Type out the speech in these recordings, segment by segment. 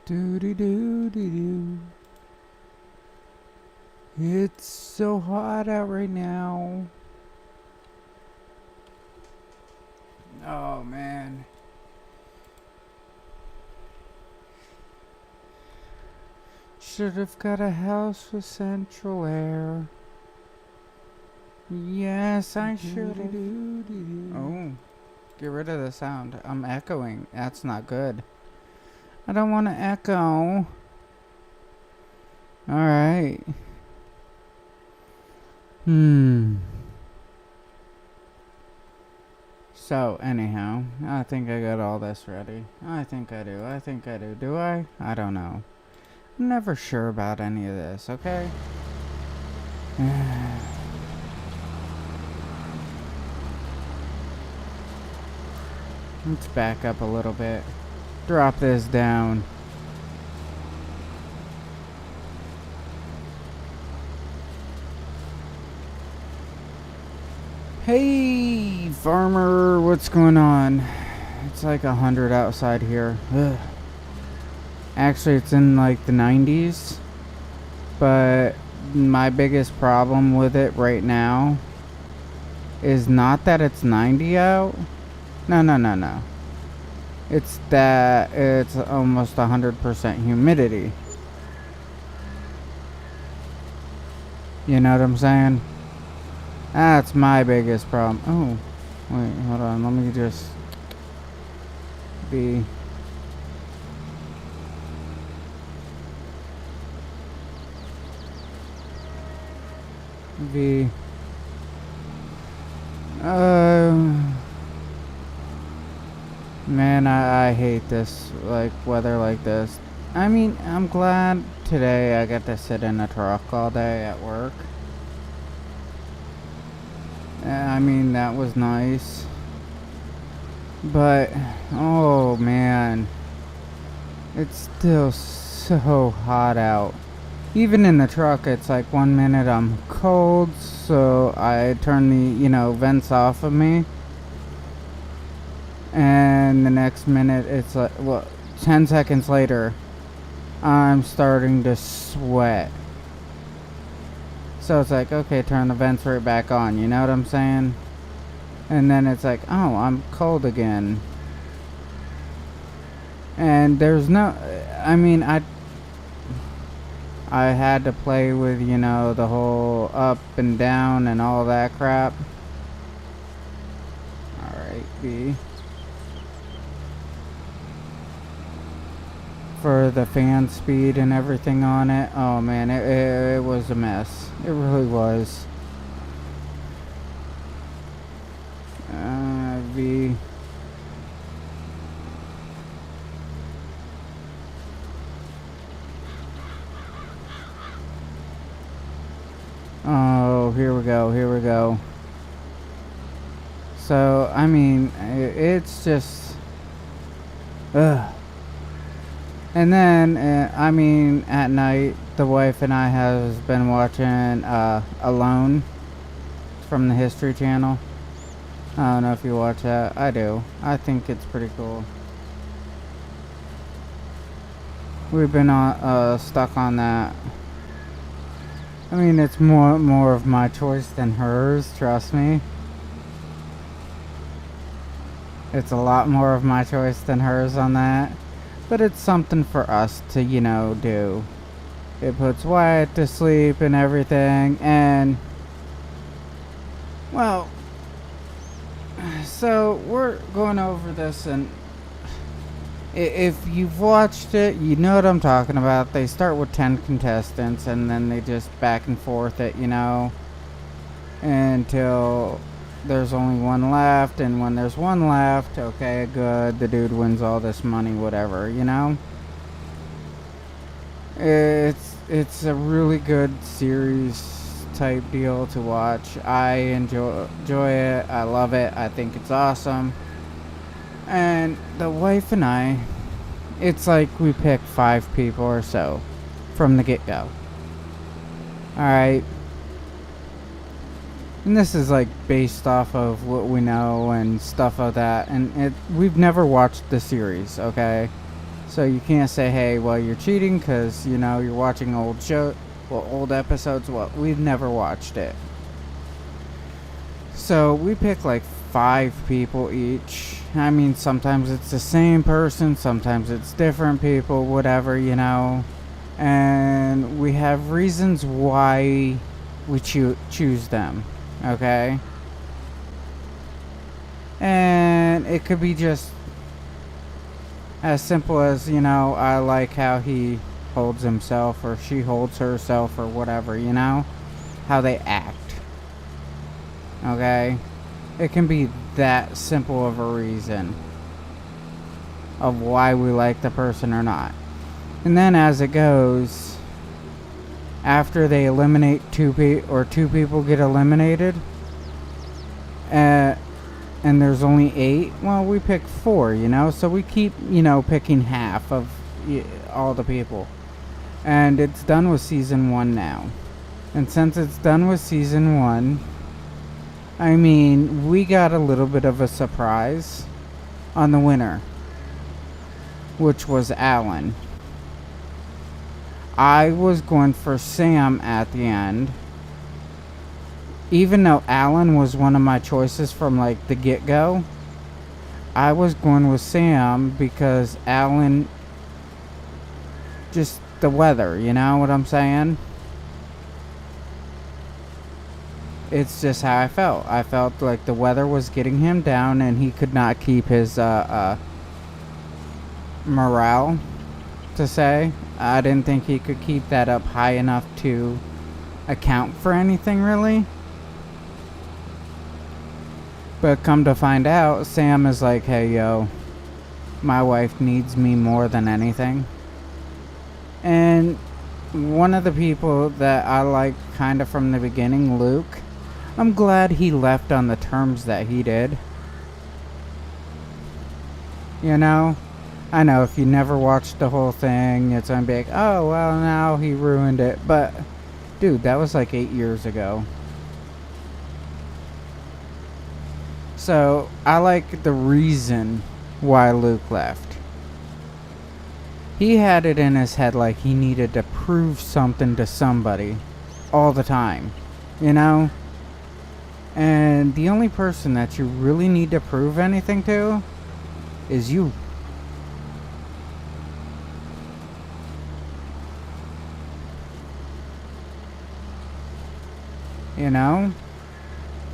Doody doo doo doo. It's so hot out right now. Oh man. Should have got a house with central air. Yes, I should have. Oh, get rid of the sound. I'm echoing. That's not good. I don't want to echo. Alright. So, anyhow, I think I got all this ready. I think I do. Do I? I don't know. I'm never sure about any of this, okay? Let's back up a little bit. Drop this down. Hey, farmer, what's going on? It's like 100 outside here. Ugh. Actually, it's in like the 90s. But my biggest problem with it right now is not that it's 90 out. No. It's that it's almost 100% humidity. You know what I'm saying? That's my biggest problem. Oh, wait, hold on. Let me just be... Man, I hate this, like, weather like this. I mean, I'm glad today I get to sit in a truck all day at work. I mean, that was nice. But, oh man, it's still so hot out. Even in the truck, it's like 1 minute I'm cold, so I turn the, vents off of me. And the next minute, it's like, 10 seconds later, I'm starting to sweat. So it's like, okay, turn the vents right back on, you know what I'm saying? And then it's like, oh, I'm cold again. And there's no, I mean, I had to play with, the whole up and down and all that crap. Alright, B. For the fan speed and everything on it. Oh man, it was a mess. It really was. V. Oh, here we go. So, I mean, it's just... Ugh. And then, I mean, at night, the wife and I has been watching Alone from the History Channel. I don't know if you watch that. I do. I think it's pretty cool. We've been stuck on that. I mean, it's more of my choice than hers, trust me. It's a lot more of my choice than hers on that. But it's something for us to, do. It puts Wyatt to sleep and everything, and... Well... So, we're going over this, and... If you've watched it, you know what I'm talking about. They start with 10 contestants, and then they just back and forth it, until there's only one left, and when there's one left, okay, good, the dude wins all this money, whatever, It's a really good series type deal to watch. I enjoy it. I love it. I think it's awesome. And the wife and I, it's like we pick 5 people or so from the get-go. Alright. And this is like based off of what we know and stuff like that. And we've never watched the series, okay? So you can't say, hey, well, you're cheating because, you're watching old episodes. Well, we've never watched it. So we pick like 5 people each. I mean, sometimes it's the same person, sometimes it's different people, whatever, And we have reasons why we choose them, okay? And it could be just as simple as, I like how he holds himself or she holds herself or whatever, how they act. Okay? It can be that simple of a reason of why we like the person or not. And then as it goes, after they eliminate two people get eliminated, and there's only 8, well, we pick 4, so we keep, picking half of all the people. And it's done with season 1 now. And since it's done with season 1, I mean, we got a little bit of a surprise on the winner, which was Alan. I was going for Sam at the end, even though Alan was one of my choices from like the get-go. I was going with Sam because Alan, just the weather, you know what I'm saying? It's just how I felt. I felt like the weather was getting him down and he could not keep his morale, to say. I didn't think he could keep that up high enough to account for anything, really. But come to find out, Sam is like, hey, yo, my wife needs me more than anything. And one of the people that I liked kind of from the beginning, Luke, I'm glad he left on the terms that he did. I know if you never watched the whole thing, it's gonna be like, oh, well, now he ruined it. But, dude, that was like 8 years ago. So, I like the reason why Luke left. He had it in his head like he needed to prove something to somebody all the time, And the only person that you really need to prove anything to is you.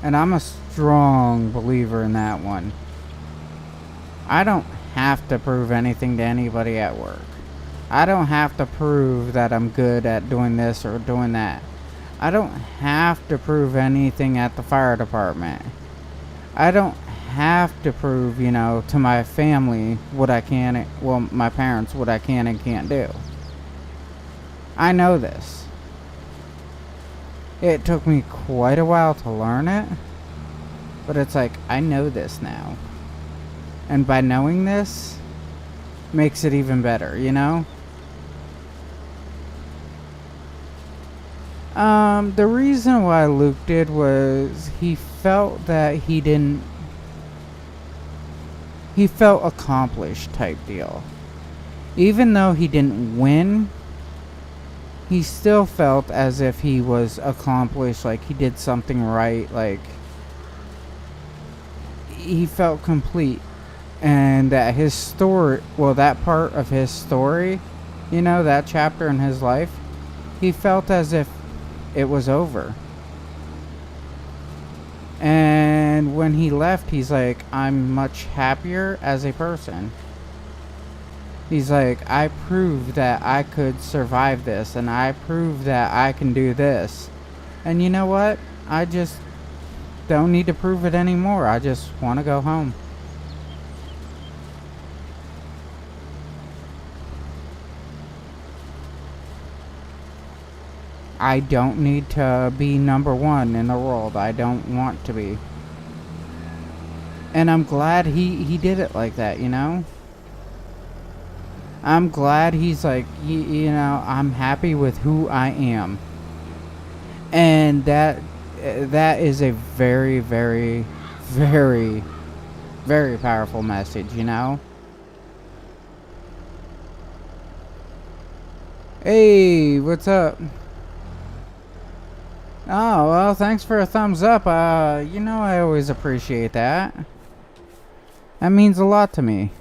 And I'm a strong believer in that one. I don't have to prove anything to anybody at work. I don't have to prove that I'm good at doing this or doing that. I don't have to prove anything at the fire department. I don't have to prove, to my family what I can, my parents, what I can and can't do. I know this. It took me quite a while to learn it, but it's like, I know this now. And by knowing this, makes it even better, The reason why Luke did was he felt that he felt accomplished type deal. Even though he didn't win, he still felt as if he was accomplished, like he did something right, like he felt complete. And that his story, that part of his story, that chapter in his life, he felt as if it was over. And when he left, he's like, I'm much happier as a person. He's like, I proved that I could survive this, and I proved that I can do this. And you know what? I just don't need to prove it anymore. I just want to go home. I don't need to be number 1 in the world. I don't want to be. And I'm glad he did it like that, I'm glad he's like, I'm happy with who I am. And that is a very, very, very, very powerful message, Hey, what's up? Oh, well, thanks for a thumbs up. I always appreciate that. That means a lot to me.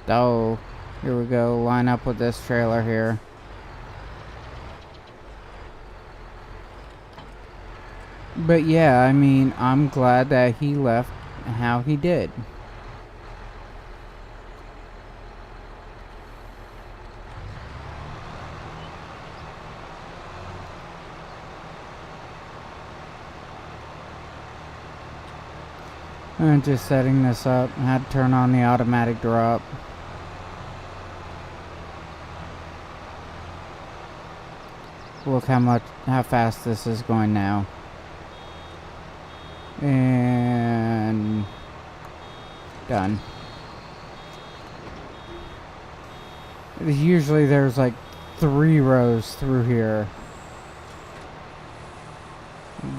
Oh, here we go. Line up with this trailer here. But yeah, I mean, I'm glad that he left how he did. I'm just setting this up. I had to turn on the automatic drop. Look how fast this is going now. And done. Usually there's like 3 rows through here.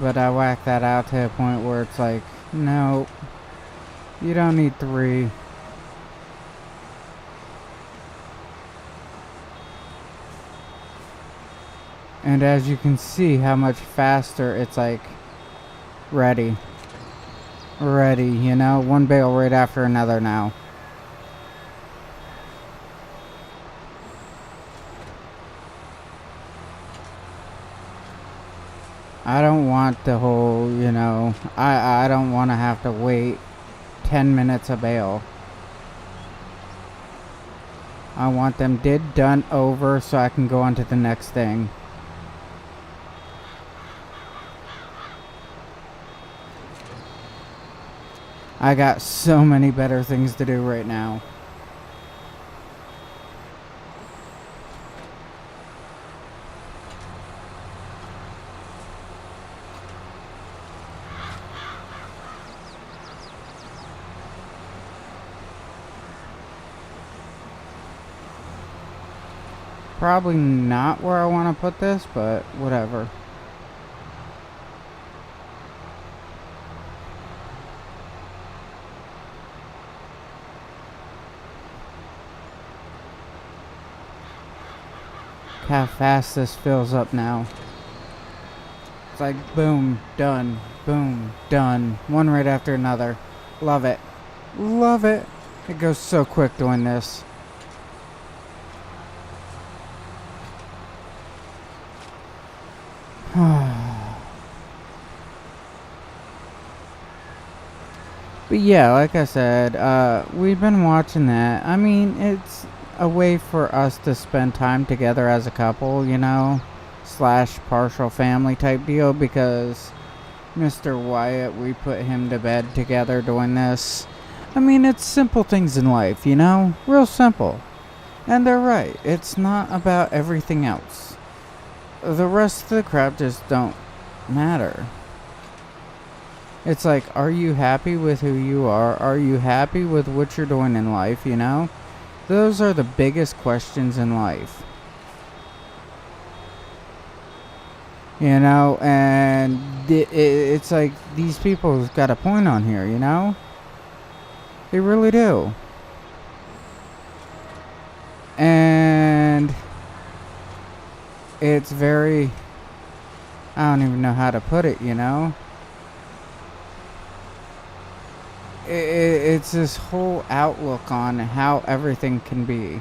But I whacked that out to a point where it's like, no, you don't need 3. And as you can see how much faster it's like ready, you know, one bale right after another now. I don't want the whole, you know, I don't want to have to wait 10 minutes a bale. I want them done over so I can go on to the next thing. I got so many better things to do right now. Probably not where I want to put this, but whatever. How fast this fills up now. It's like boom, done, boom, done. One right after another. Love it. Love it. It goes so quick doing this. But yeah, like I said, we've been watching that. I mean, it's a way for us to spend time together as a couple, you know, slash partial family type deal, because Mr. Wyatt, we put him to bed together doing this. I mean, it's simple things in life, you know, real simple. And they're right, it's not about everything else. The rest of the crap just don't matter. It's like, are you happy with who you are? Are you happy with what you're doing in life, you know? Those are the biggest questions in life. You know, and it's like these people got a point on here, you know? They really do. And it's very, I don't even know how to put it, you know? It's this whole outlook on how everything can be.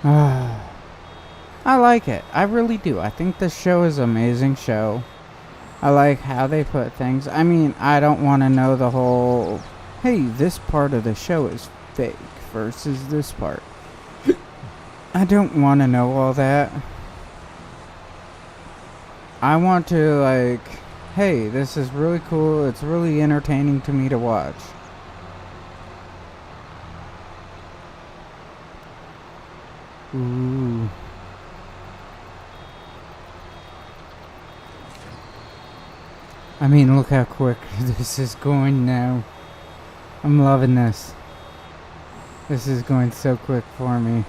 I like it. I really do. I think this show is an amazing show. I like how they put things. I mean, I don't want to know the whole, hey, this part of the show is fake versus this part. I don't want to know all that. I want to, like, hey, this is really cool. It's really entertaining to me to watch. Ooh. I mean, look how quick this is going now. I'm loving this. This is going so quick for me.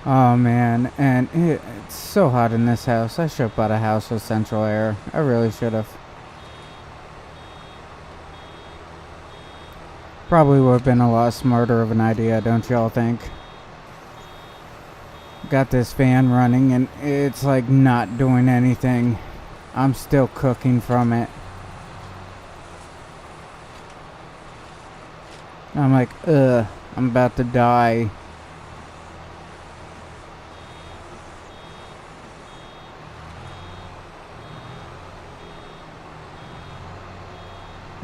Oh man, and it's so hot in this house. I should have bought a house with central air. I really should have. Probably would have been a lot smarter of an idea, don't y'all think? Got this fan running and it's like not doing anything. I'm still cooking from it. I'm like, ugh, I'm about to die.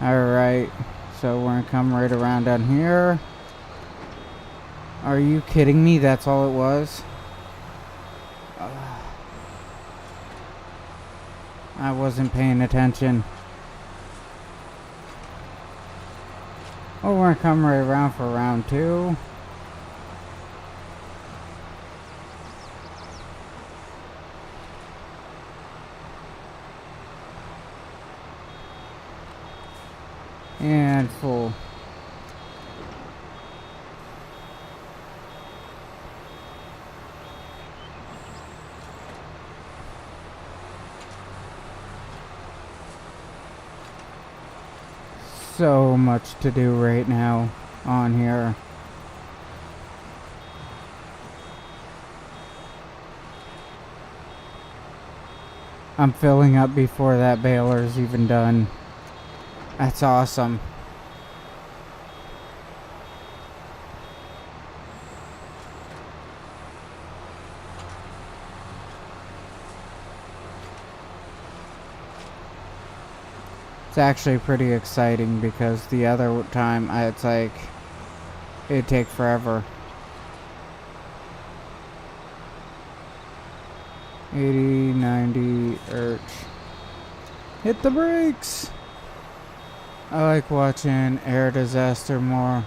Alright, so we're gonna come right around down here. Are you kidding me? That's all it was? I wasn't paying attention. Oh, we're gonna come right around for round 2. And full. So much to do right now on here. I'm filling up before that baler's even done. That's awesome. It's actually pretty exciting because the other time it's like it'd take forever. 80, 90, urge. Hit the brakes! I like watching Air Disaster more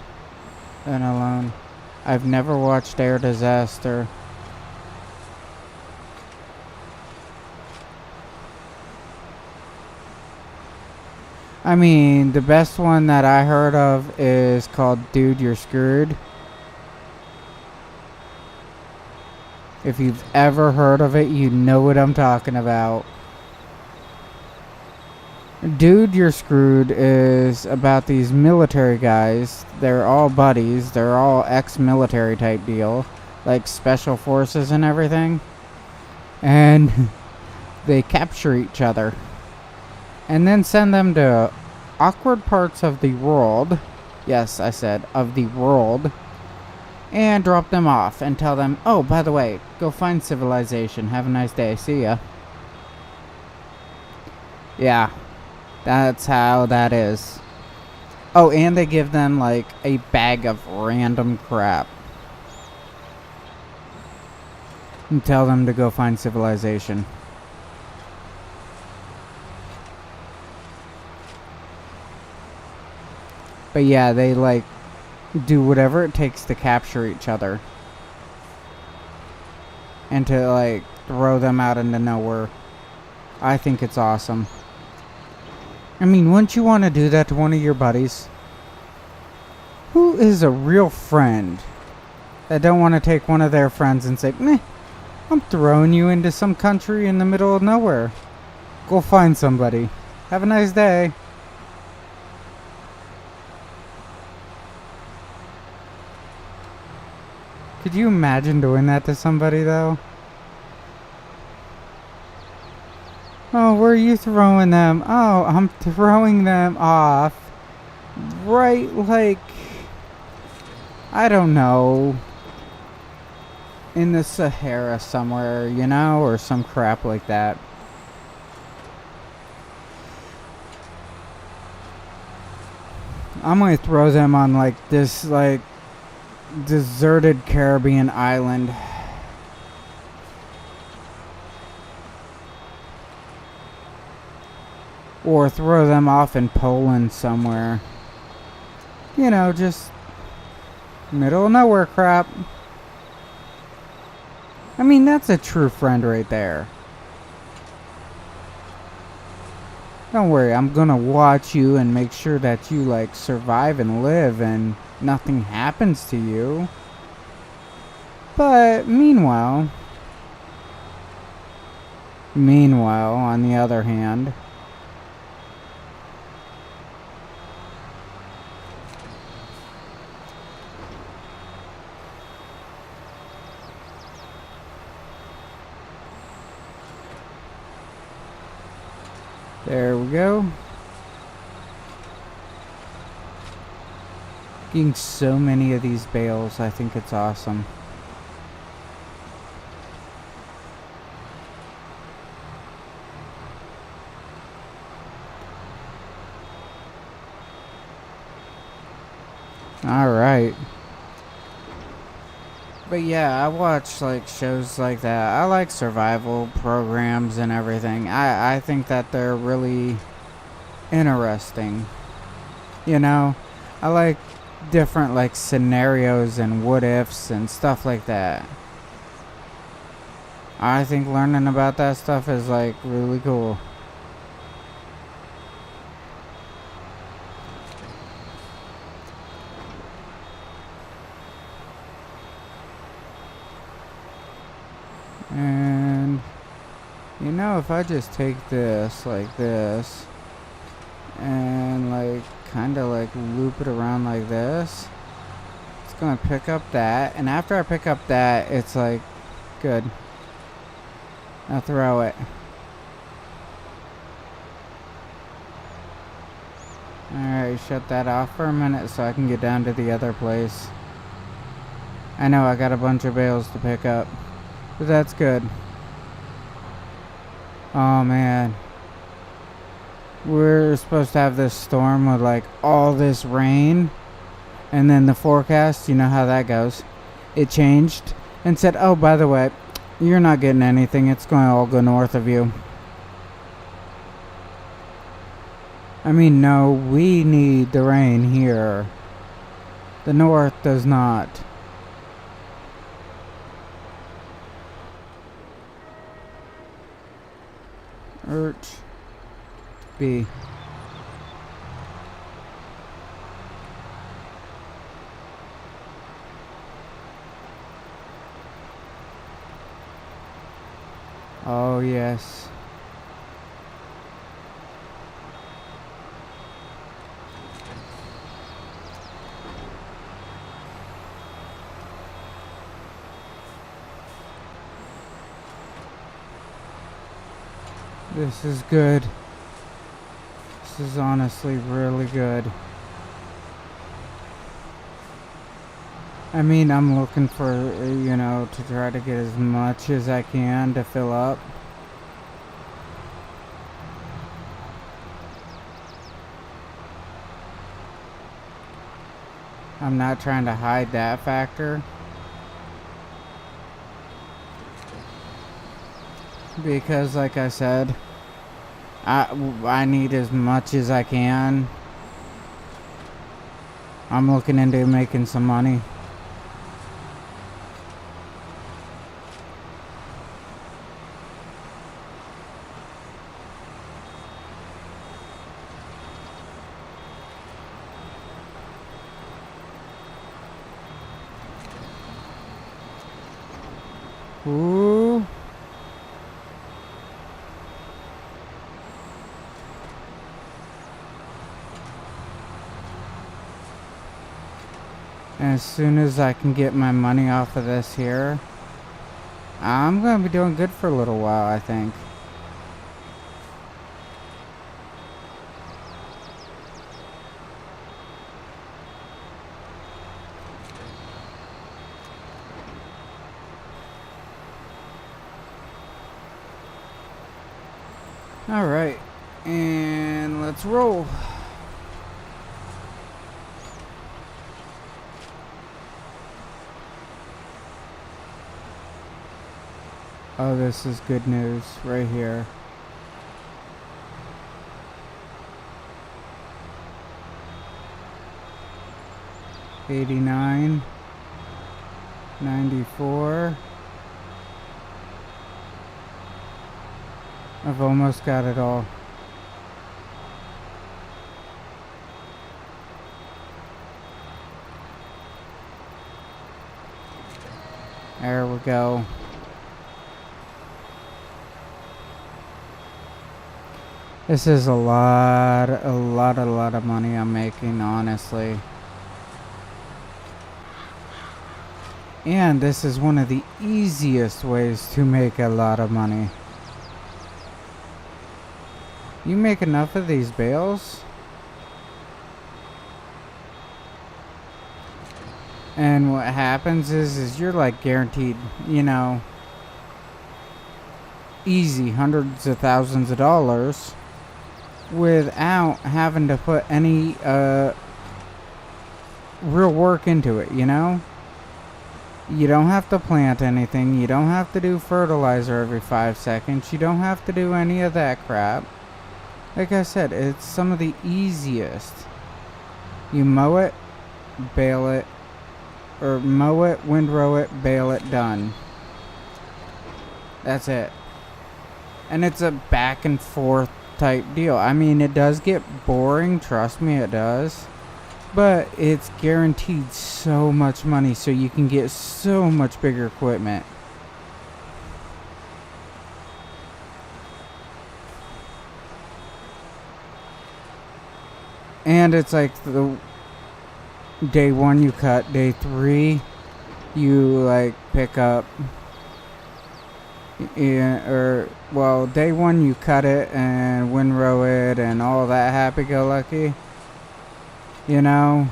than Alone. I've never watched Air Disaster. I mean, the best one that I heard of is called Dude, You're Screwed. If you've ever heard of it, you know what I'm talking about. Dude, You're Screwed is about these military guys. They're all buddies. They're all ex-military type deal. Like special forces and everything. And they capture each other. And then send them to awkward parts of the world. Yes, I said of the world. And drop them off and tell them, oh, by the way, go find civilization. Have a nice day. See ya. Yeah. That's how that is. Oh, and they give them like a bag of random crap. And tell them to go find civilization. But yeah, they like do whatever it takes to capture each other. And to like throw them out into nowhere. I think it's awesome. I mean, wouldn't you want to do that to one of your buddies? Who is a real friend that don't want to take one of their friends and say, meh, I'm throwing you into some country in the middle of nowhere. Go find somebody. Have a nice day. Could you imagine doing that to somebody, though? Oh, where are you throwing them? Oh, I'm throwing them off. Right, like, I don't know. In the Sahara somewhere, you know? Or some crap like that. I'm gonna throw them on, like, this, like, deserted Caribbean island. Or throw them off in Poland somewhere. You know, just middle of nowhere crap. I mean, that's a true friend right there. Don't worry, I'm gonna watch you and make sure that you like survive and live and nothing happens to you. But meanwhile, on the other hand, there we go. Getting so many of these bales, I think it's awesome. Alright. But yeah, I watch like shows like that. I like survival programs and everything. I think that they're really interesting. You know, I like different like scenarios and what ifs and stuff like that. I think learning about that stuff is like really cool. And you know, if I just take this like this and like kind of like loop it around like this, it's gonna pick up that, and after I pick up that, it's like good. Now throw it. Alright, shut that off for a minute so I can get down to the other place. I know I got a bunch of bales to pick up, but that's good. Oh man. We're supposed to have this storm with like all this rain, and then the forecast, you know how that goes. It changed and said, oh, by the way, you're not getting anything. It's going to all go north of you. I mean, no, we need the rain here. The north does not. B. Oh, yes. This is good. This is honestly really good. I mean, I'm looking for, you know, to try to get as much as I can to fill up. I'm not trying to hide that factor. Because, like I said, I need as much as I can. I'm looking into making some money. Ooh. As soon as I can get my money off of this here, I'm going to be doing good for a little while, I think. Alright, and let's roll. Oh, this is good news right here. $89, $94. I've almost got it all. we go. This is a lot of money I'm making, honestly. And this is one of the easiest ways to make a lot of money. You make enough of these bales, and what happens is you're like guaranteed, you know, easy hundreds of thousands of dollars without having to put any real work into it, you know? You don't have to plant anything. You don't have to do fertilizer every 5 seconds. You don't have to do any of that crap. Like I said, it's some of the easiest. You mow it, bale it, or mow it, windrow it, bale it, done. That's it. And it's a back and forth type deal. I mean, it does get boring, trust me, it does. But it's guaranteed so much money, so you can get so much bigger equipment. And it's like the day 1 you cut, day 3 you like pick up, well, day 1 you cut it and windrow it and all that happy-go-lucky, you know.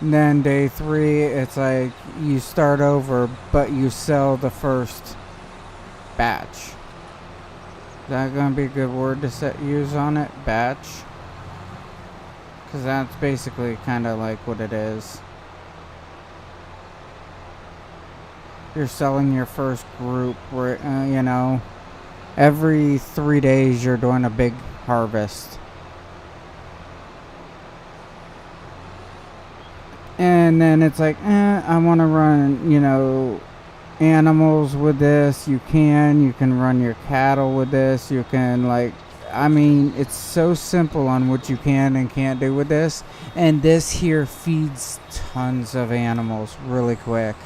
And then day 3 it's like you start over, but you sell the first batch. Is that gonna be a good word to use on it? Batch? Because that's basically kind of like what it is. You're selling your first group where, you know, every 3 days you're doing a big harvest. And then it's like, I want to run, you know, animals with this. You can run your cattle with this. You can, like, I mean, it's so simple on what you can and can't do with this. And this here feeds tons of animals really quick.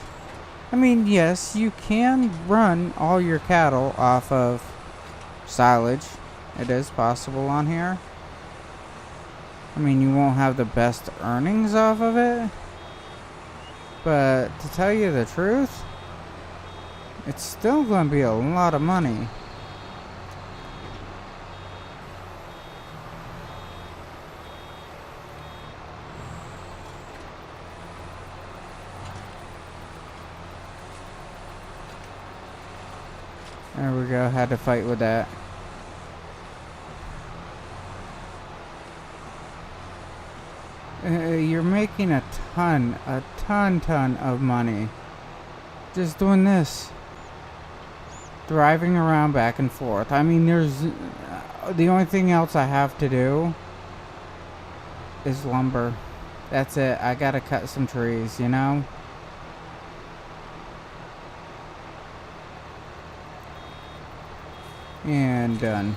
I mean, yes, you can run all your cattle off of silage. It is possible on here. I mean, you won't have the best earnings off of it. But to tell you the truth, it's still going to be a lot of money. There we go, had to fight with that. You're making a ton of money just doing this. Driving around back and forth. I mean, there's the only thing else I have to do is lumber. That's it. I gotta cut some trees, you know? And done.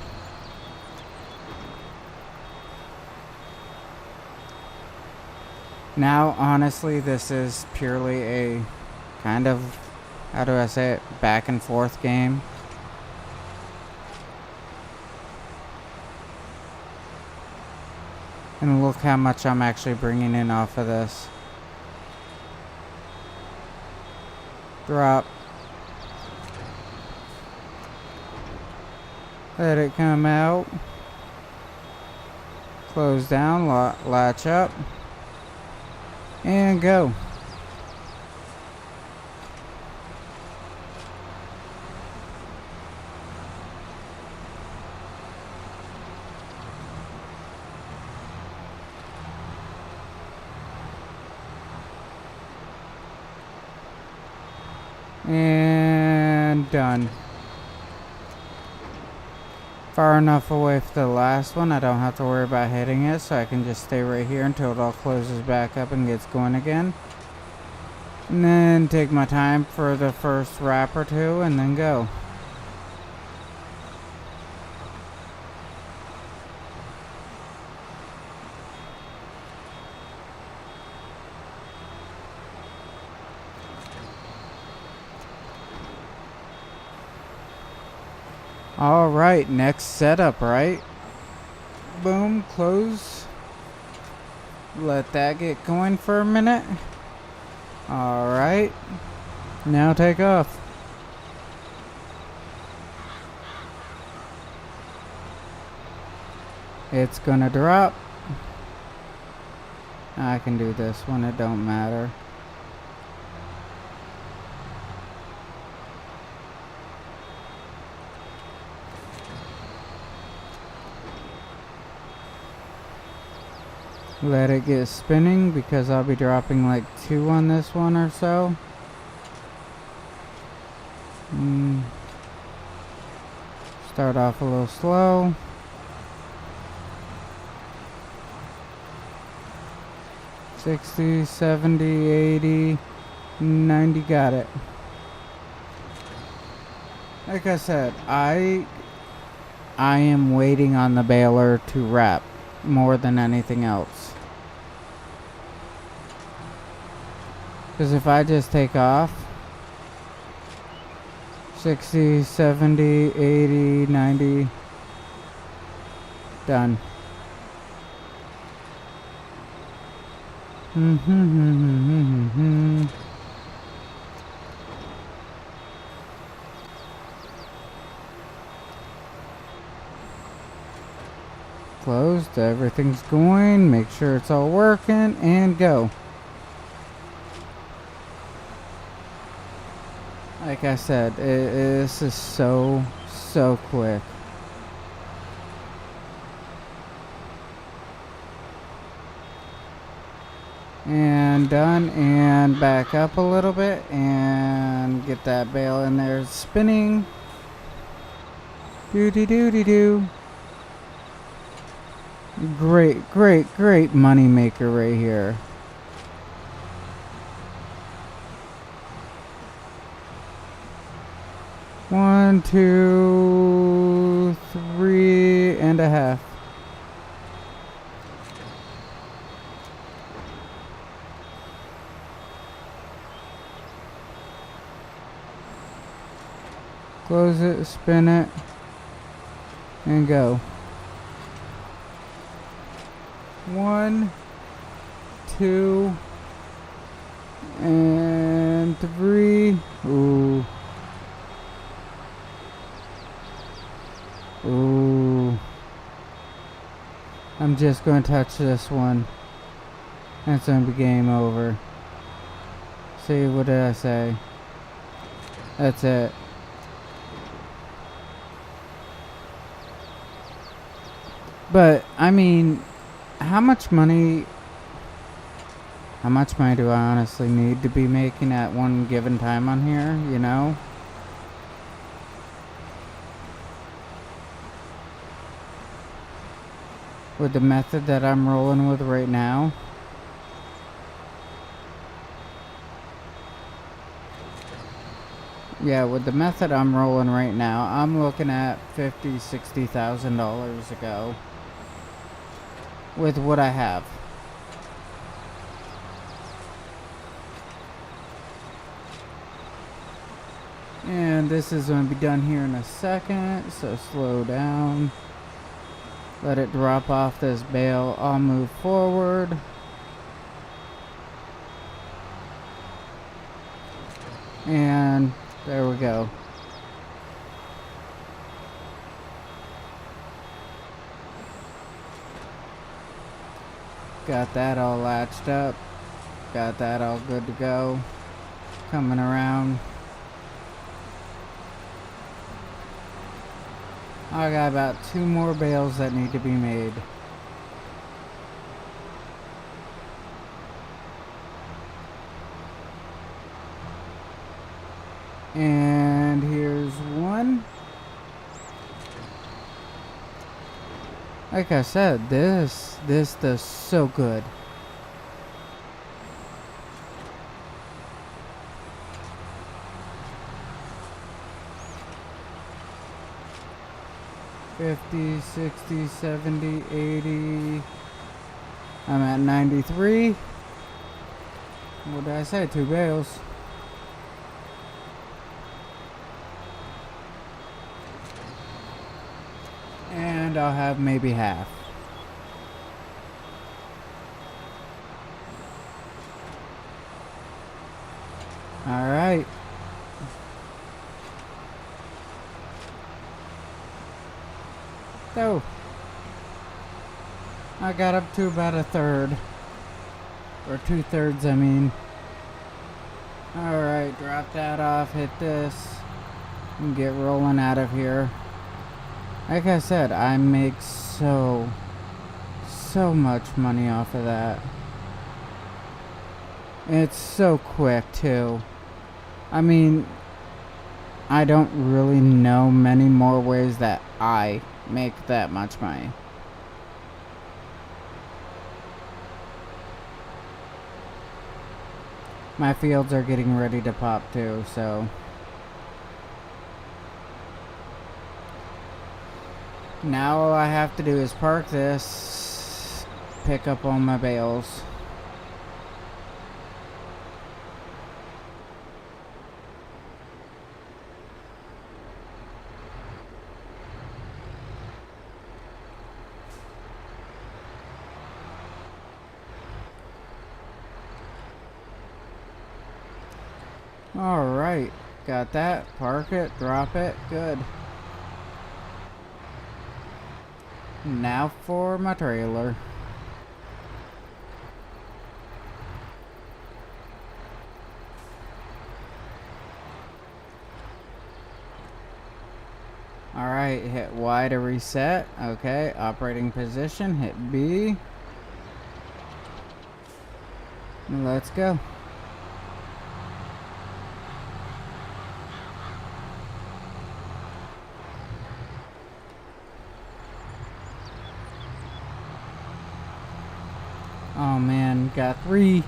Now, honestly, this is purely a kind of, how do I say it, back and forth game. And look how much I'm actually bringing in off of this. Drop. Let it come out. Close down, latch up. And go. And done. Far enough away for the last one, I don't have to worry about hitting it, so I can just stay right here until it all closes back up and gets going again. And then take my time for the first wrap or two and then go. Alright, next setup, right? Boom, close. Let that get going for a minute. Alright. Now take off. It's gonna drop. I can do this one, it don't matter. Let it get spinning because I'll be dropping like 2 on this one or so. Start off a little slow. $60, $70, $80, $90, got it. Like I said, I am waiting on the baler to wrap more than anything else. Because if I just take off, 60, 70, 80, 90, done. Closed, everything's going, make sure it's all working, and go. Like I said, this is so quick. And done, and back up a little bit, and get that bale in there spinning. Doody-doody-doo. Great money maker right here. One, 2, 3 and a half. Close it, spin it, and go. 1, 2, and 3. Ooh. Ooh. I'm just going to touch this one. That's going to be game over. See, what did I say? That's it. But, I mean, how much money do I honestly need to be making at one given time on here, you know? With the method that I'm rolling with right now. Yeah, with the method I'm rolling right now, I'm looking at $50,000, $60,000 a go. With what I have. And this is going to be done here in a second, so slow down. Let it drop off this bale. I'll move forward. And there we go. Got that all latched up. Got that all good to go. Coming around. I got about 2 more bales that need to be made. And here's one. Like I said, this does so good. $50, $60, $70, $80. I'm at 93. What did I say? 2 bales. and I'll have maybe half. Alright. So, I got up to about a third. Or 2/3, I mean. Alright, drop that off, hit this, and get rolling out of here. Like I said, I make so much money off of that. It's so quick, too. I mean, I don't really know many more ways that I make that much money. My fields are getting ready to pop too, so now all I have to do is park this, pick up all my bales. Alright, got that, park it, drop it, good. Now for my trailer. Alright, hit Y to reset. Okay, operating position, hit B. Let's go. Oh man, got 3.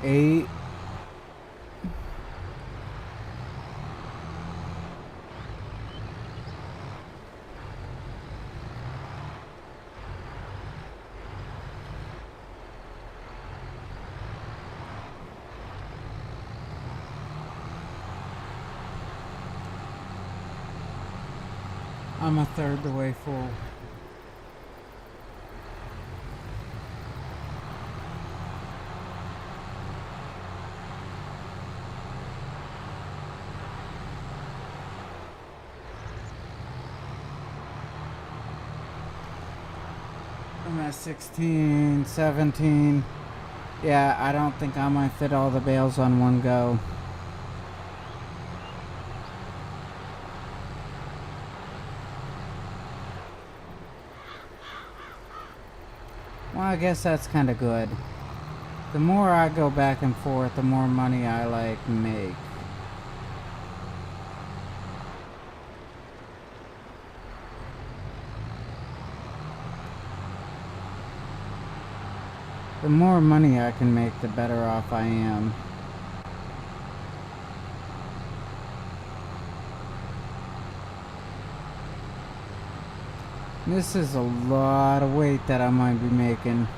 Eight. I'm a third the way full. I'm at 16, 17. Yeah, I don't think I might fit all the bales on one go. Well, I guess that's kind of good. The more I go back and forth, the more money I make. The more money I can make, the better off I am. This is a lot of weight that I might be making.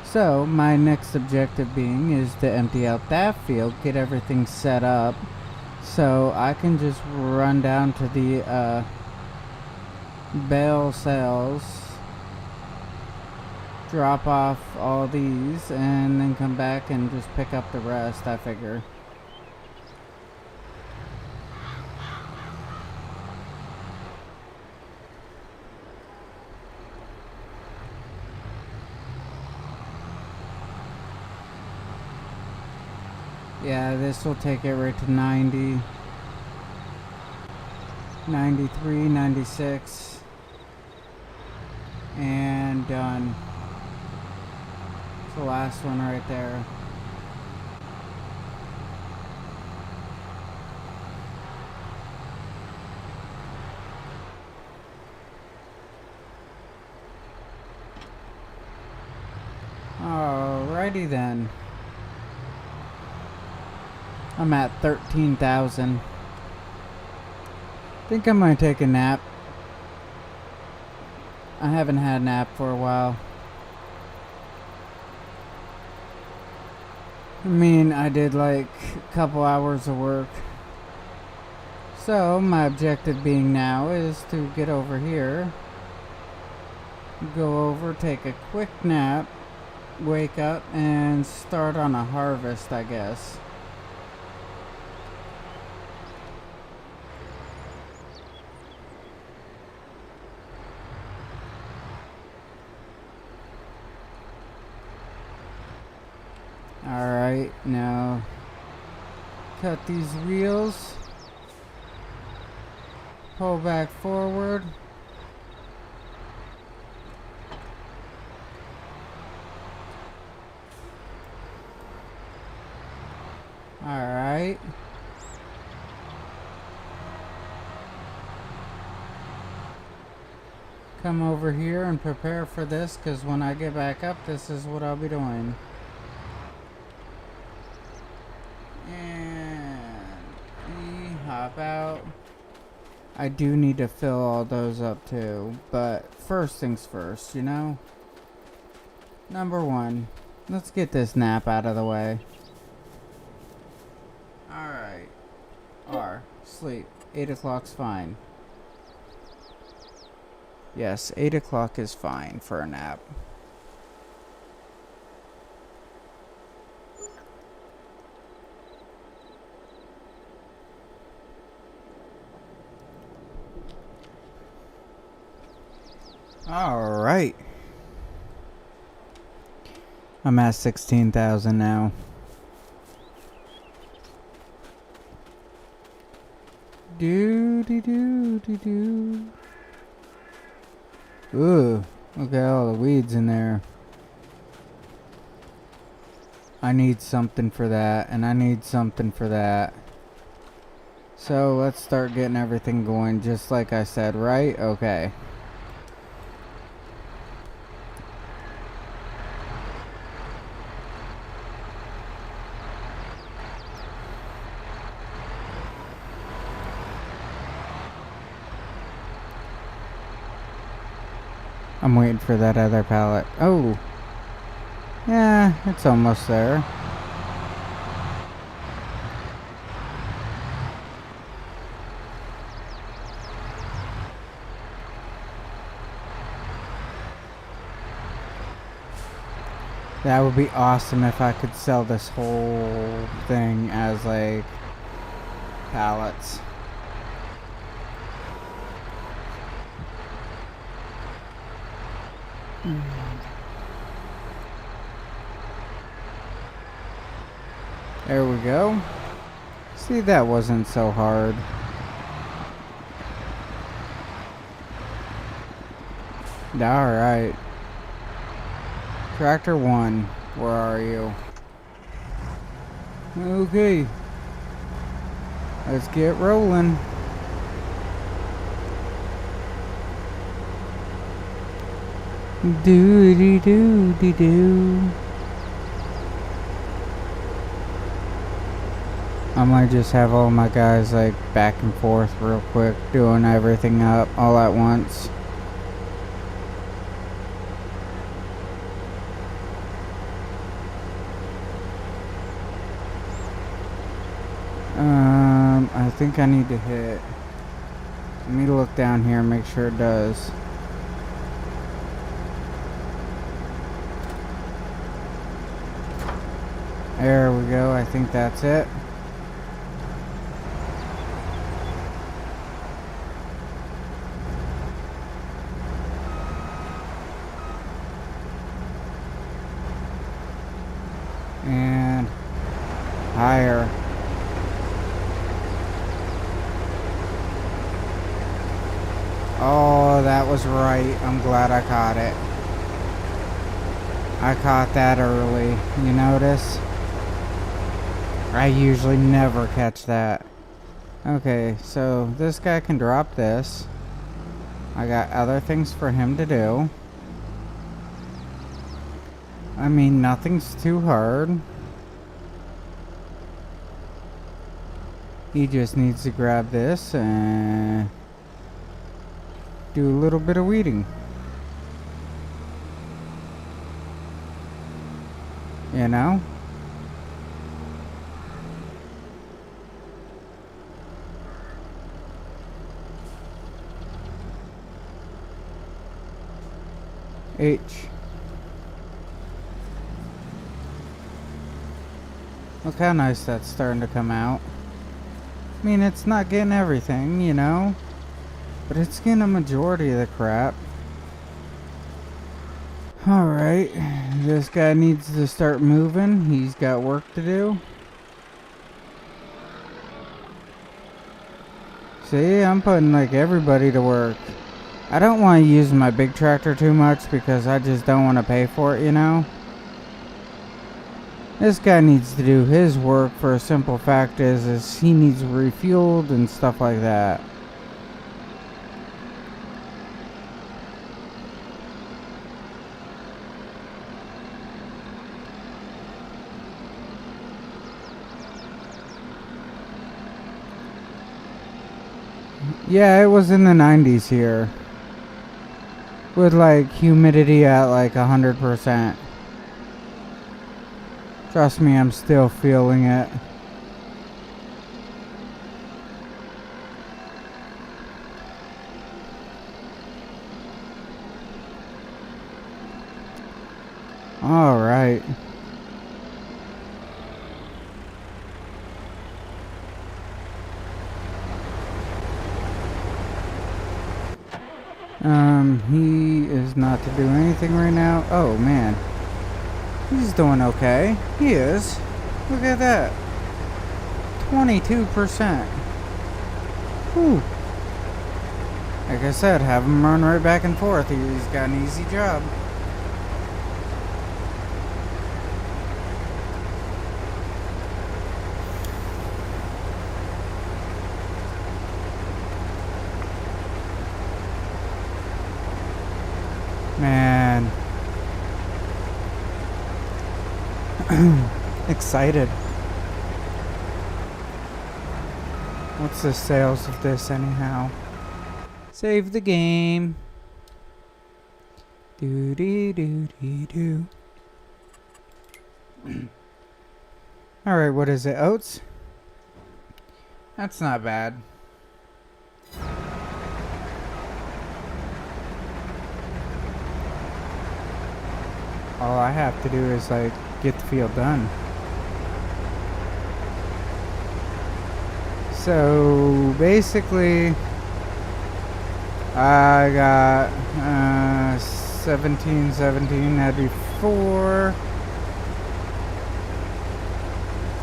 So, my next objective being is to empty out that field, get everything set up, so I can just run down to the bale sales, drop off all these, and then come back and just pick up the rest, I figure. Yeah, this will take it right to 90, 93, 96, and done. It's the last one right there. Alrighty then. I'm at 13,000. Think I might take a nap. I haven't had a nap for a while. I mean, I did like a couple hours of work. So, my objective being now is to get over here, go over, take a quick nap, wake up, and start on a harvest, I guess. Alright, now cut these wheels, pull back forward. Alright. Come over here and prepare for this, because when I get back up, this is what I'll be doing. And hop out. I do need to fill all those up too, but first things first, you know? Number one, let's get this nap out of the way. Alright. Sleep. 8 o'clock's fine. Yes, 8 o'clock is fine for a nap. Alright. I'm at 16,000 now. Do. Ooh, look at all the weeds in there. I need something for that, and I need something for that. So let's start getting everything going just like I said, right? Okay. I'm waiting for that other pallet. Oh! Yeah, it's almost there. That would be awesome if I could sell this whole thing as like pallets. There we go. See, that wasn't so hard. Alright. Tractor 1, where are you? Okay. Let's get rolling. Do. I might just have all my guys like back and forth real quick, doing everything up all at once. I think I need to hit. Let me look down here and make sure it does. There we go. I think that's it. And higher. Oh, that was right. I'm glad I caught it. I caught that early. You notice? I usually never catch that. Okay, so this guy can drop this. I got other things for him to do. I mean, nothing's too hard. He just needs to grab this and do a little bit of weeding. you know? H. Look how nice that's starting to come out. I mean, it's not getting everything, you know? But it's getting a majority of the crap. Alright, this guy needs to start moving. He's got work to do. See, I'm putting like everybody to work. I don't want to use my big tractor too much because I just don't want to pay for it, you know? This guy needs to do his work for a simple fact is he needs refueled and stuff like that. Yeah, it was in the 90s here. With like humidity at like 100%. Trust me, I'm still feeling it. Alright. He is not to do anything right now. Oh, man. He's doing okay. He is. Look at that. 22%. Whew. Like I said, have him run right back and forth. He's got an easy job. Man. Excited. What's the sales of this anyhow? Save the game. Do dee do dee do. Alright, what is it? Oats? That's not bad. All I have to do is like get the field done. So basically I got 17, that'd be 4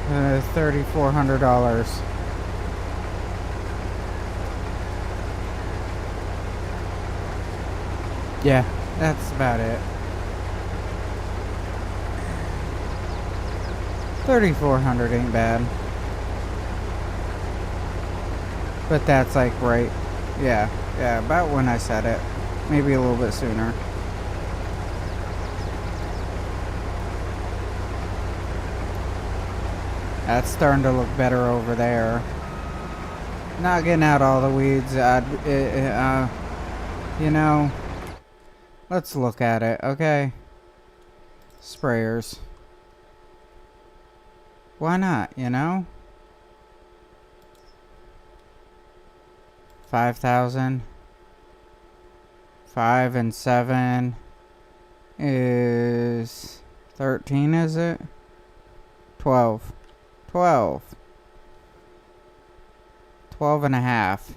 $3,400. Yeah, that's about it. 3,400 ain't bad. But that's like right. Yeah, about when I said it. Maybe a little bit sooner. That's starting to look better over there. Not getting out all the weeds. You know, let's look at it, okay? Sprayers. Why not, you know? 5,000. 5 and 7 is 13, is it? 12. 12 and a half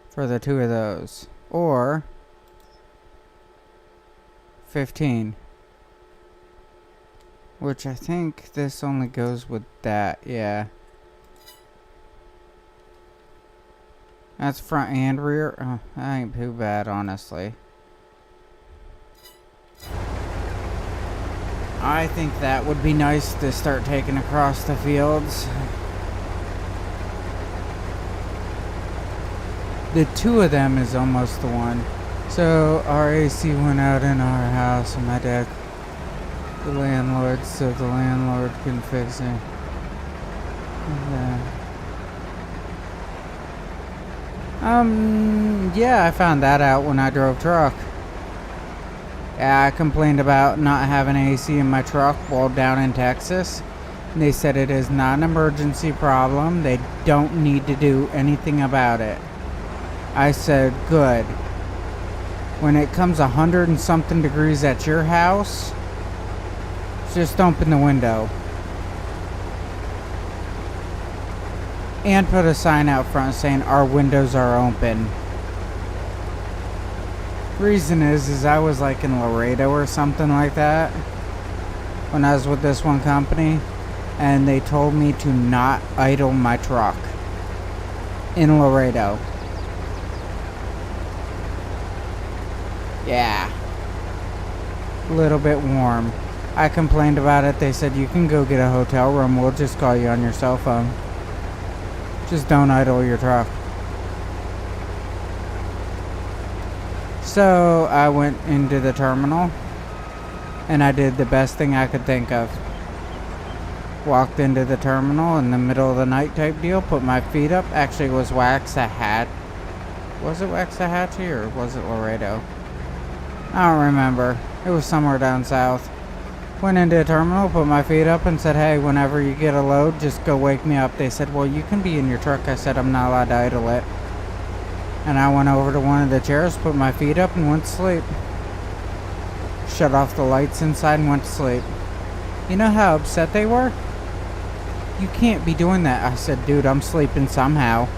for the two of those, or 15, which I think this only goes with that. Yeah, that's front and rear. That ain't too bad, honestly. I think that would be nice to start taking across the fields. The two of them is almost the one. So our AC went out in our house and my dad, the landlord, so the landlord can fix it. Yeah, I found that out when I drove truck. I complained about not having AC in my truck while down in Texas. They said it is not an emergency problem. They don't need to do anything about it. I said, good. When it comes 100 and something degrees at your house, just open the window. And put a sign out front saying our windows are open. Reason is I was like in Laredo or something like that when I was with this one company, and they told me to not idle my truck in Laredo. Yeah, a little bit warm. I complained about it. They said you can go get a hotel room, we'll just call you on your cell phone. Just don't idle your truck. So I went into the terminal and I did the best thing I could think of. Walked into the terminal in the middle of the night type deal, put my feet up. Actually, it was Waxahachie. Was it Waxahachie or was it Laredo? I don't remember. It was somewhere down south. Went into a terminal, put my feet up and said, hey, whenever you get a load, just go wake me up. They said, well, you can be in your truck. I said, I'm not allowed to idle it. And I went over to one of the chairs, put my feet up, and went to sleep. Shut off the lights inside and went to sleep. You know how upset they were? You can't be doing that. I said, dude, I'm sleeping somehow.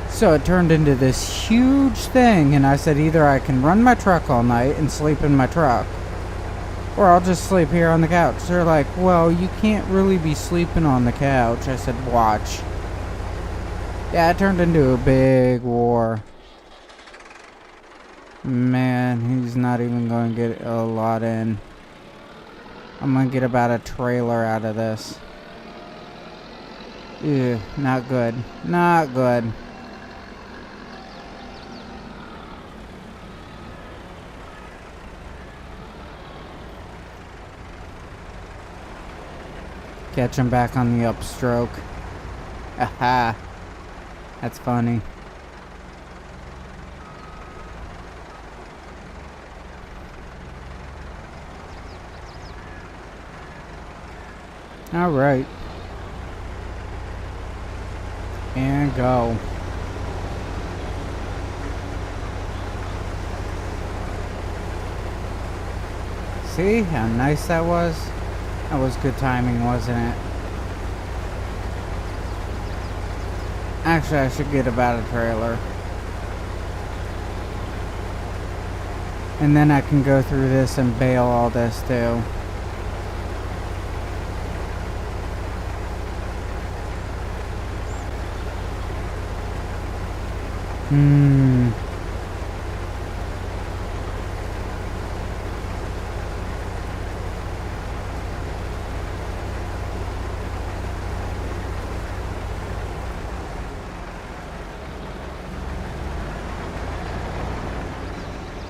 So it turned into this huge thing, and I said, either I can run my truck all night and sleep in my truck, or I'll just sleep here on the couch. They're like, well, you can't really be sleeping on the couch. I said, watch. Yeah, it turned into a big war. Man, he's not even going to get a lot in. I'm going to get about a trailer out of this. Ew, not good. Not good. Catch him back on the upstroke. Aha. That's funny. All right. And go. See how nice that was? That was good timing, wasn't it? Actually, I should get about a trailer. And then I can go through this and bale all this too.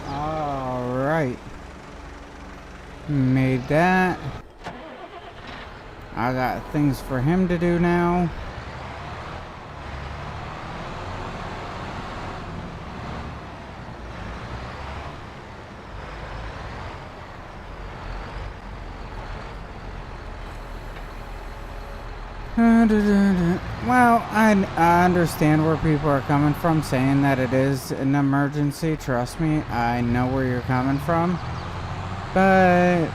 Alright. Made that. I got things for him to do now. Well, I understand where people are coming from saying that it is an emergency. Trust me, I know where you're coming from. But,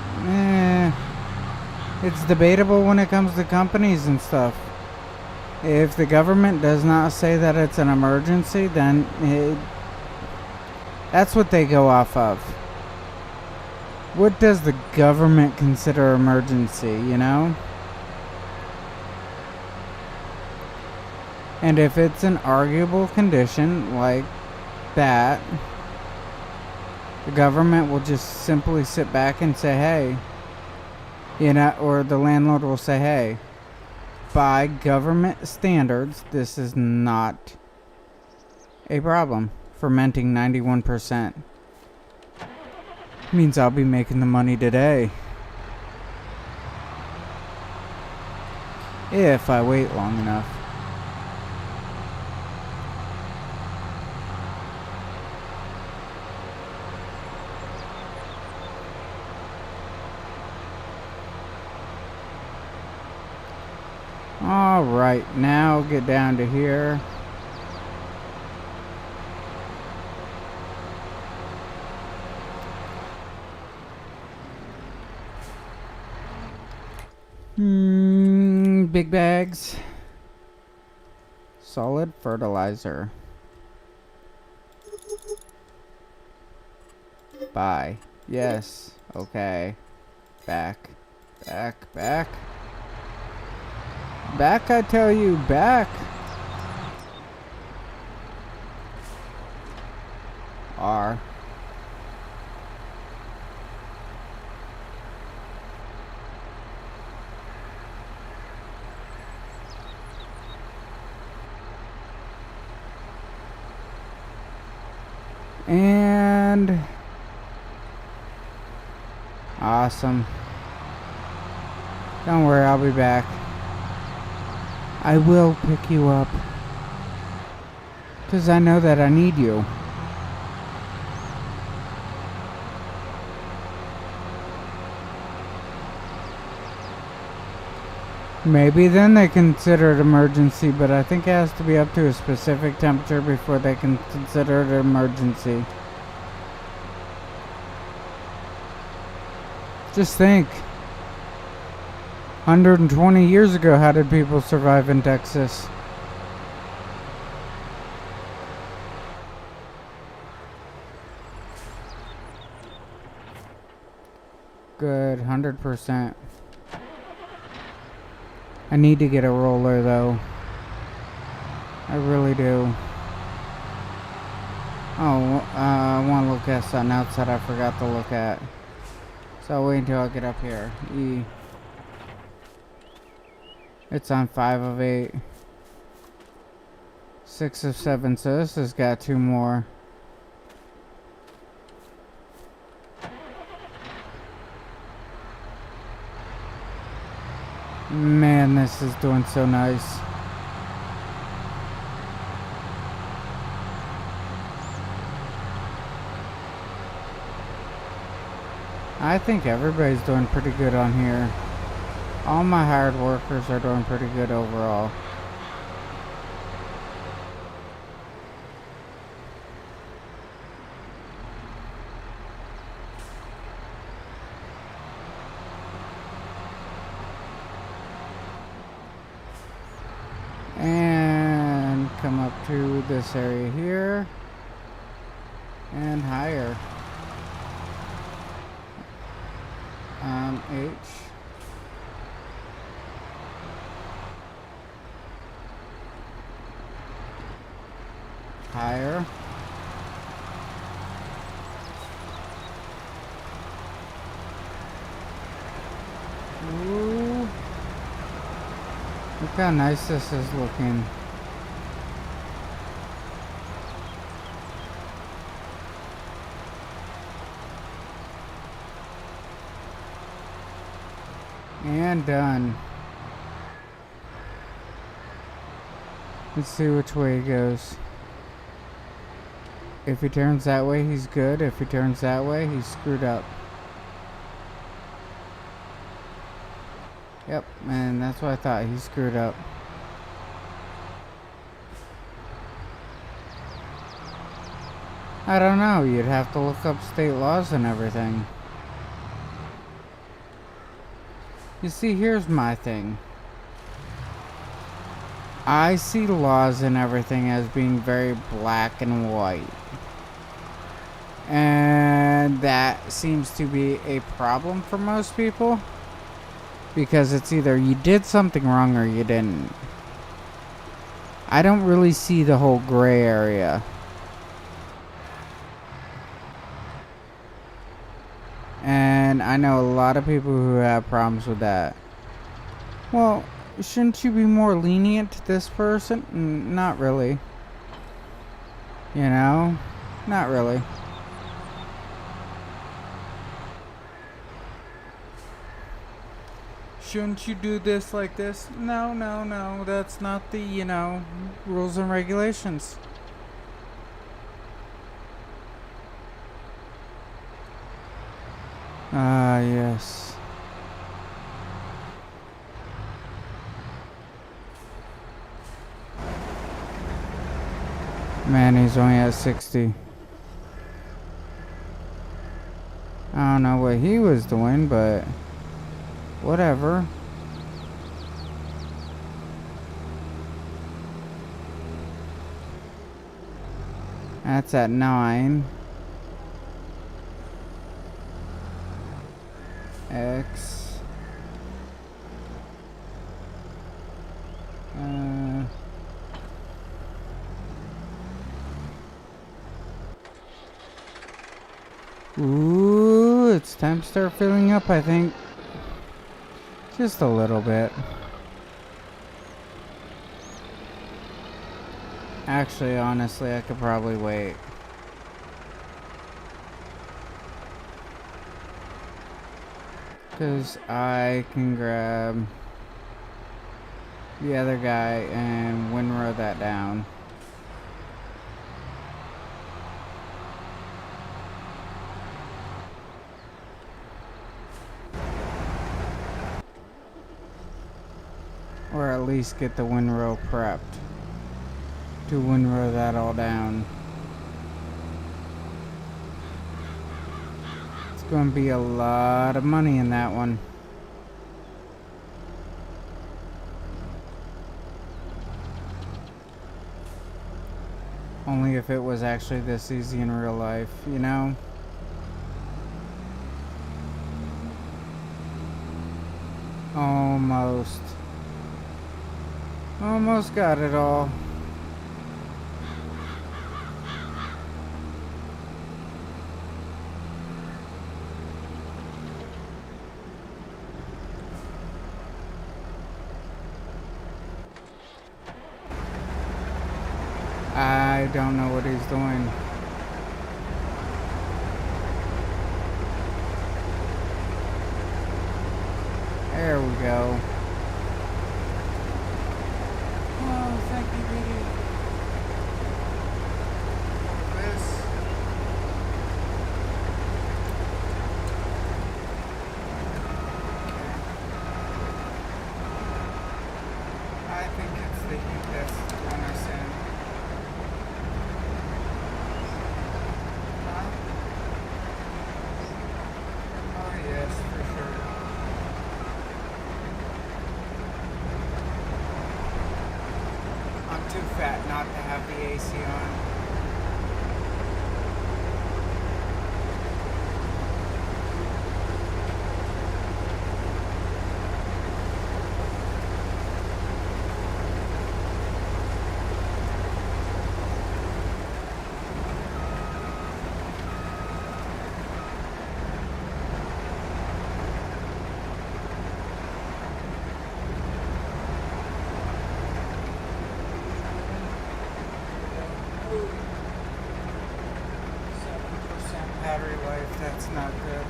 it's debatable when it comes to companies and stuff. If the government does not say that it's an emergency, then that's what they go off of. What does the government consider emergency, you know? And if it's an arguable condition like that, the government will just simply sit back and say, hey, you know, or the landlord will say, hey, by government standards, this is not a problem. Fermenting 91% means I'll be making the money today. If I wait long enough. Alright, now get down to here. Big bags. Solid fertilizer. Buy. Yes. Okay. Back. Back. Back. Back, I tell you. Back. R. And awesome. Don't worry, I'll be back. I will pick you up. 'Cause I know that I need you. Maybe then they consider it emergency, but I think it has to be up to a specific temperature before they can consider it an emergency. Just think. 120 years ago, how did people survive in Texas? Good, 100%. I need to get a roller though. I really do. Oh, I want to look at something else that I forgot to look at. So I'll wait until I get up here. E. It's on 5 of 8. 6 of 7, so this has got 2 more. Man, this is doing so nice. I think everybody's doing pretty good on here. All my hired workers are doing pretty good overall. And come up to this area here and higher. H. Higher. Ooh. Look how nice this is looking. And done. Let's see which way he goes. If he turns that way, he's good. If he turns that way, he's screwed up. Yep, and that's what I thought. He screwed up. I don't know. You'd have to look up state laws and everything. You see, here's my thing. I see laws and everything as being very black and white. And that seems to be a problem for most people. Because it's either you did something wrong or you didn't. I don't really see the whole gray area. And I know a lot of people who have problems with that. Well, shouldn't you be more lenient to this person? Not really. You know? Not really. Shouldn't you do this like this? No, no, no. That's not the, you know, rules and regulations. Yes. Man, he's only at 60. I don't know what he was doing, but whatever. That's at 9. X. Ooh, it's time to start filling up, I think. Just a little bit. Actually, honestly, I could probably wait. Because I can grab the other guy and windrow that down. Or at least get the windrow prepped to windrow that all down. It's going to be a lot of money in that one. Only if it was actually this easy in real life, you know? Almost. Almost got it all. I don't know what he's doing. There we go. Oh, thank you, Didi. This. I think it's the heat that's on us in. Huh? Oh, yes, for sure. I'm too fat not to have the AC on. Battery life, that's not good.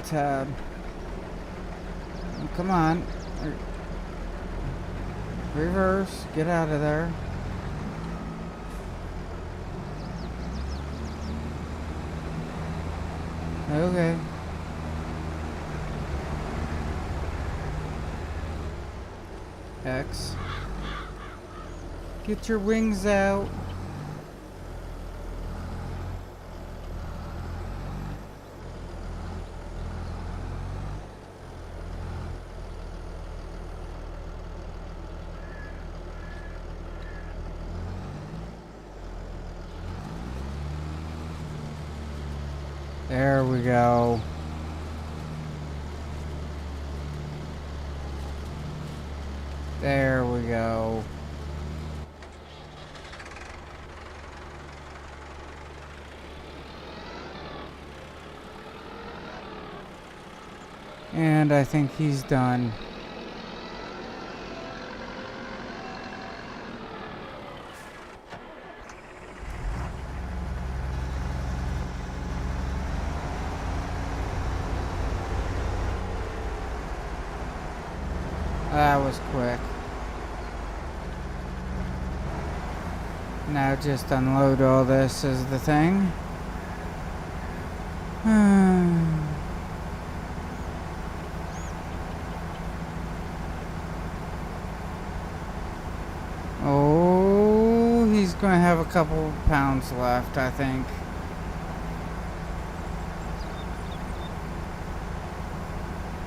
Tab. Oh, come on. Reverse. Get out of there. Okay. X. Get your wings out. There we go. There we go. And I think he's done. That was quick. Now just unload all this is the thing. Oh, he's gonna have a couple pounds left, I think.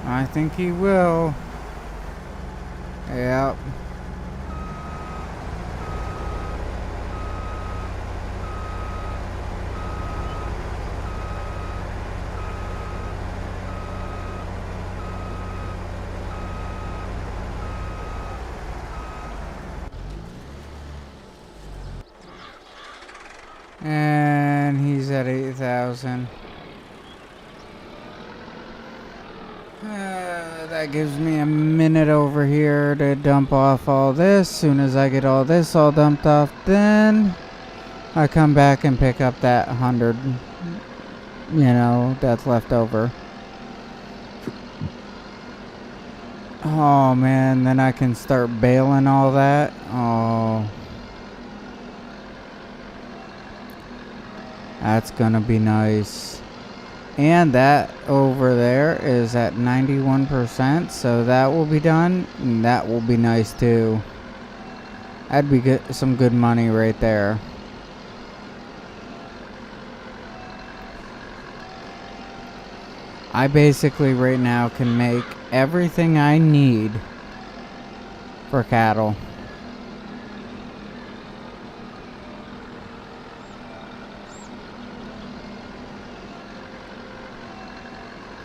I think he will. Yep. And he's at 8,000. That gives me a minute over here to dump off all this. Soon as I get all this all dumped off, then I come back and pick up that 100, you know, that's left over. Oh man, then I can start baling all that. Oh, that's gonna be nice. And that over there is at 91%, so that will be done, and that will be nice too. That'd be good, some good money right there. I basically right now can make everything I need for cattle.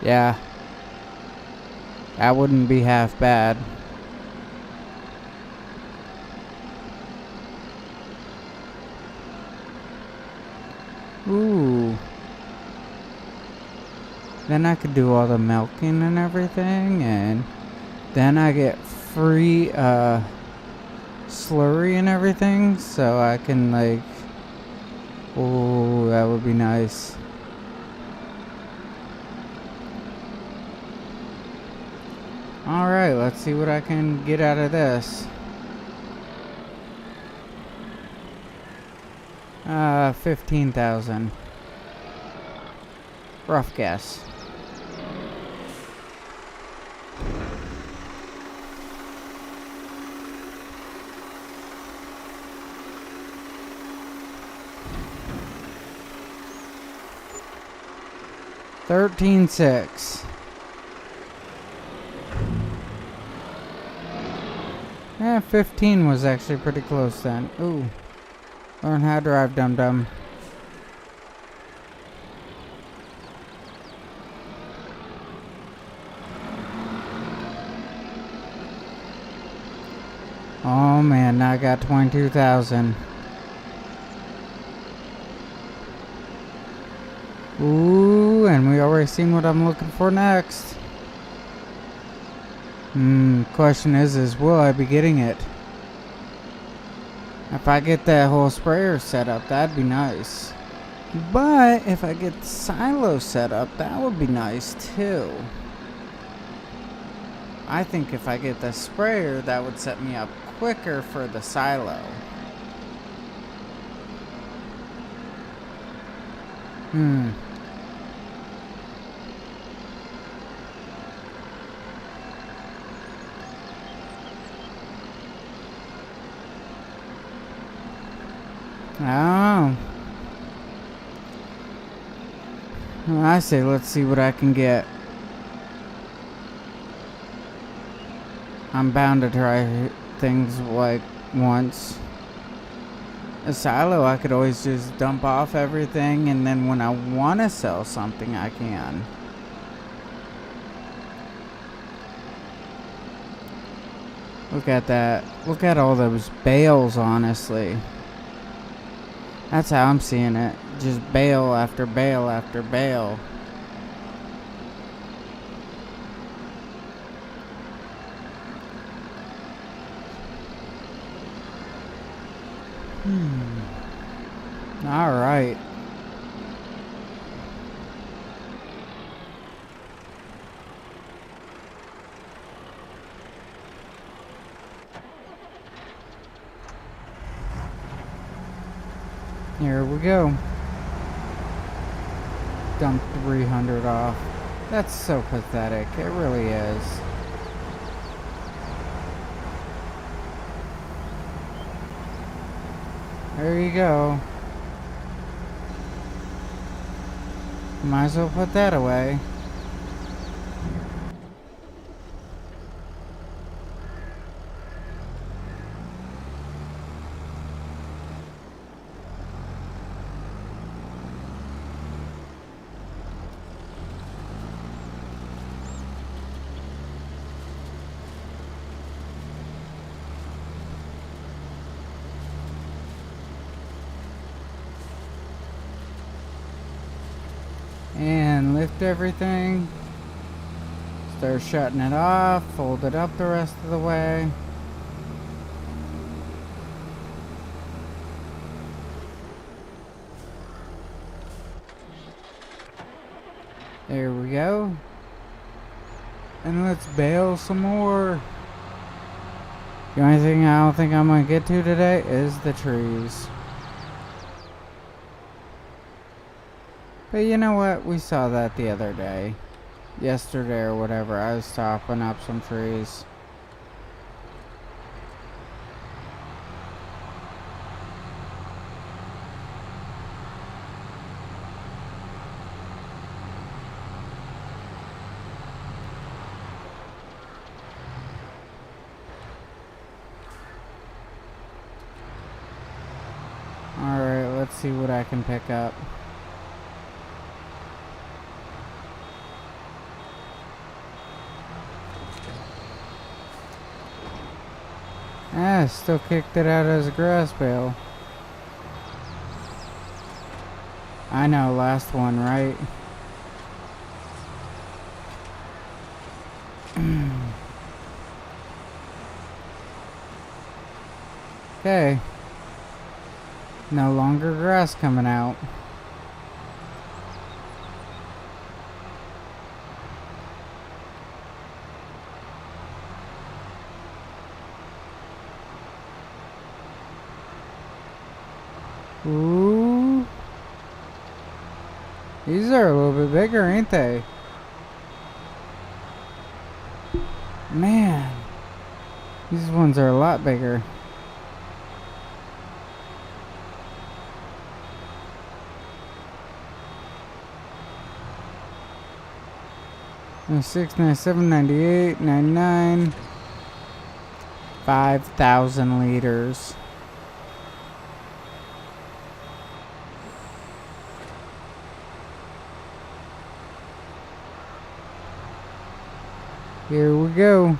Yeah, that wouldn't be half bad. Ooh. Then I could do all the milking and everything, and then I get free slurry and everything, so I can like, oh, that would be nice. Alright, let's see what I can get out of this. 15,000. Rough guess. $13,600. Yeah, 15 was actually pretty close then. Ooh. Learn how to drive, dum-dum. Oh man, now I got 22,000. Ooh, and we already seen what I'm looking for next. Question is will I be getting it? If I get that whole sprayer set up, that'd be nice. But if I get the silo set up, that would be nice too. I think if I get the sprayer, that would set me up quicker for the silo. Oh. Well, I say let's see what I can get. I'm bound to try things like once. A silo, I could always just dump off everything, and then when I want to sell something, I can. Look at that. Look at all those bales, honestly. That's how I'm seeing it. Just bale after bale after bale. All right. Here we go. Dump 300 off. That's so pathetic. It really is. There you go. Might as well put that away. And lift everything. Start shutting it off. Fold it up the rest of the way. There we go. And let's bale some more. The only thing I don't think I'm gonna get to today is the trees. But you know what? We saw that the other day. Yesterday or whatever. I was chopping up some trees. Alright, let's see what I can pick up. Ah, still kicked it out as a grass bale. I know, last one, right? Okay. No longer grass coming out. Ooh. These are a little bit bigger, ain't they? Man. These ones are a lot bigger. $6, $97, $98, $99. 5,000 liters. Here we go.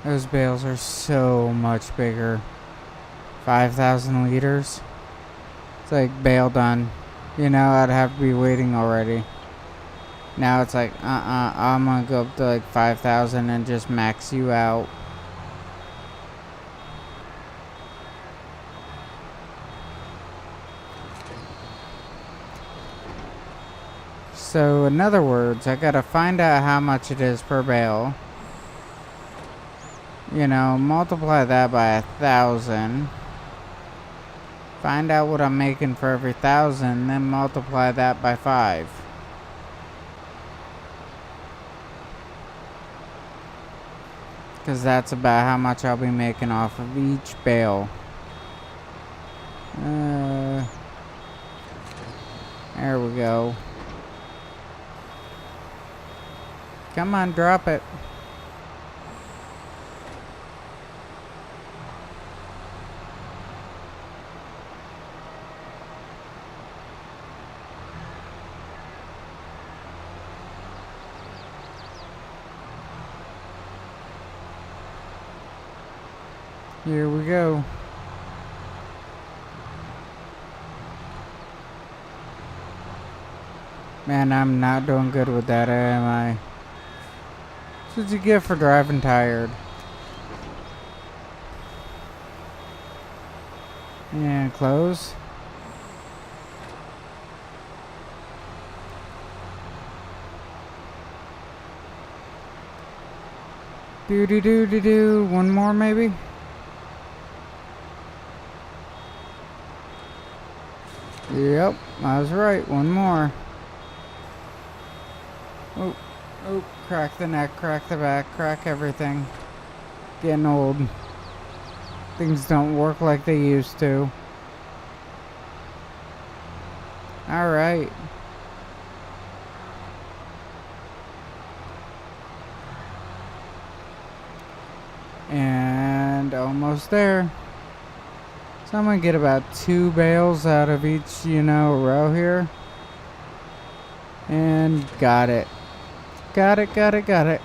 Those bales are so much bigger. 5,000 liters. It's like bale done. You know, I'd have to be waiting already. Now it's like, I'm gonna go up to like 5,000 and just max you out. So, in other words, I gotta find out how much it is per bale. You know, multiply that by 1,000. Find out what I'm making for every 1,000, then multiply that by 5. Because that's about how much I'll be making off of each bale. There we go. Come on, drop it. Here we go. Man, I'm not doing good with that, am I? That's what you get for driving tired. And close. Do. One more maybe? Yep, I was right. One more. Oh, crack the neck, crack the back, crack everything. Getting old. Things don't work like they used to. Alright. And almost there. So I'm gonna get about 2 bales out of each, row here. And got it. Got it.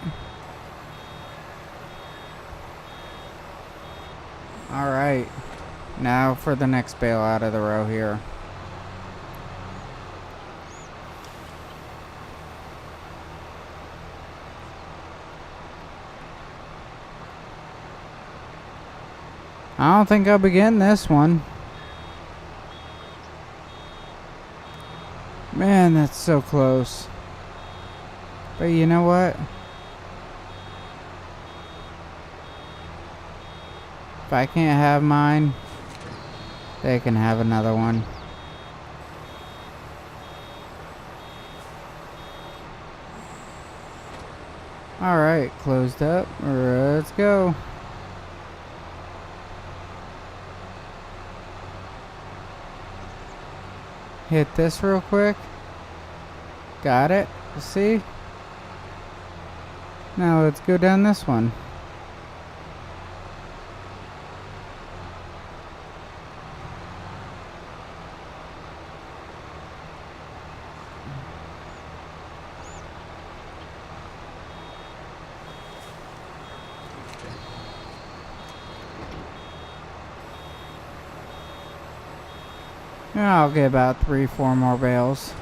Alright. Now for the next bale out of the row here. I don't think I'll begin this one. Man, that's so close. But you know what? If I can't have mine, they can have another one. Alright, closed up. Let's go. Hit this real quick. Got it. See? Now let's go down this one. I'll get about 3-4 more bales.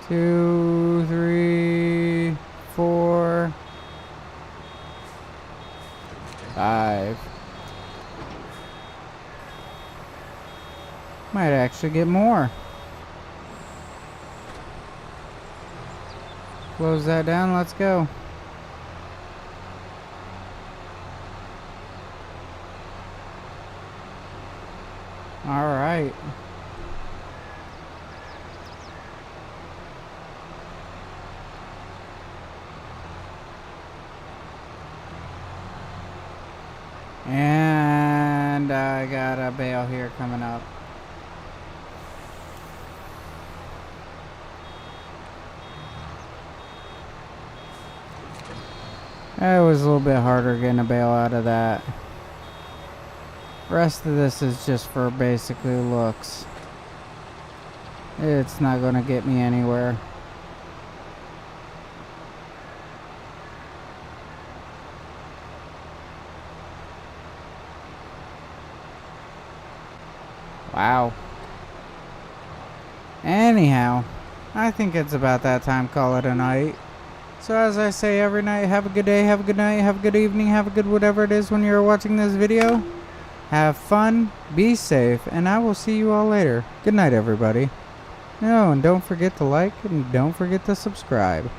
Two, 3, 4, 5. Might actually get more. Close that down, let's go. Alright. And I got a bale here coming up. It was a little bit harder getting a bale out of that. Rest of this is just for basically looks. It's not gonna get me anywhere. Wow. Anyhow, I think it's about that time, call it a night. So as I say every night, have a good day, have a good night, have a good evening, have a good whatever it is when you're watching this video. Have fun, be safe, and I will see you all later. Good night, everybody. No, and don't forget to like and don't forget to subscribe.